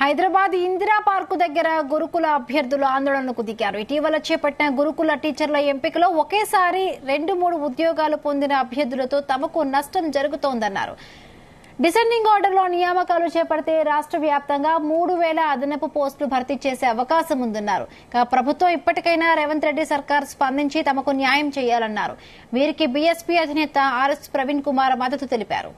Hyderabad Indira park దగ్గర గురుకుల అభ్యర్థులు ఆందోళనకు దిగారు. ఇటీవల చేపట్టిన గురుకుల టీచర్ల ఎంపికలో ఒకేసారి 2-3 ఉద్యోగాలు పొందిన అభ్యర్థులతో తమకు నష్టం జరుగుతోందన్నారు. డిసెండింగ్ ఆర్డర్లో నియామకాలు చేపడితే రాష్ట్ర వ్యాప్తంగా 3000 అదనపు పోస్టులు భర్తీ చేసే అవకాశం ఉందన్నారు. ప్రభుత్వం ఇప్పటికైనా రేవంత్ రెడ్డి సర్కార్ స్పందించి తమకు న్యాయం చేయాలన్నారు. వీరికి బీఎస్పీ అధినేత ఆర్ఎస్ ప్రవీణ్ కుమార్ మద్దతు తెలిపారు.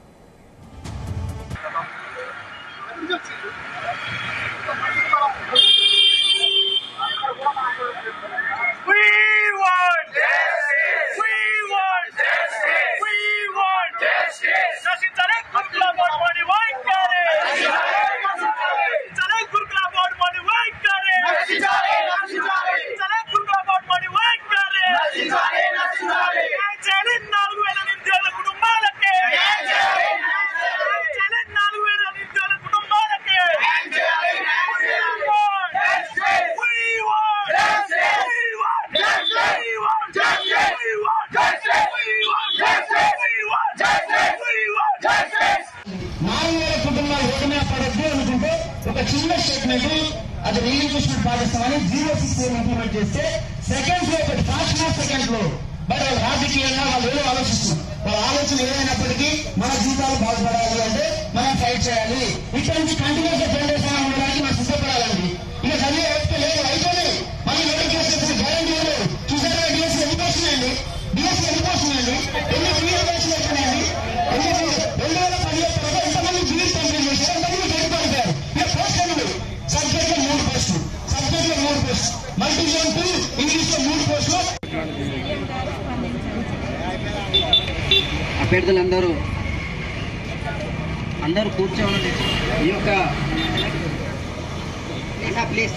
ఒక చిన్న స్టేట్మెంట్ అది రీఇంబర్స్మెంట్ పాటిస్తామని 06 ఇంప్లిమెంట్ చేస్తే సెకండ్స్ లో ఒకటి ఫ్రాక్షన్ ఆఫ్ సెకండ్ లో బట్ వాళ్ళు రాజకీయంగా వాళ్ళు ఏదో ఆలోచిస్తున్నారు. వాళ్ళ ఆలోచన ఏదైనప్పటికీ మన జీవితాలు బాగుపడాలి అంటే మనం ఫైట్ చేయాలి. ఇక్కడ నుంచి కంటిన్యూస్ గా జనరేషన్ ఉండడానికి మనం సిద్ధపడాలండి. ఇక చదివే వ్యక్తి లేదు, అయిపోయి మళ్ళీ నోటిఫికేషన్ గ్యారంటీ లేదు. చూసారా డిఎస్సీ ఎందుకు వస్తున్నాయండి? డిఎస్సీ ఎందుకు వస్తున్నాయండి? ఎన్ని క్లియర్ వచ్చినట్టున్నాయండి? 2017 తర్వాత ఎంతమంది జీవితం కంప్లీట్ చేశారు, ఎంతమంది గెలిపారు. ఇక పోస్ట్ అన్నాడు సబ్జెక్ట్ లో 3 పోస్టులు, సబ్జెక్ట్ లో 3 పోస్టులు, మల్టీ జోన్ 2 ఇంగ్లీష్ లో 3 పోస్టులు. అభ్యర్థులందరూ కూర్చోవాలి. ఈ యొక్క ప్లీజ్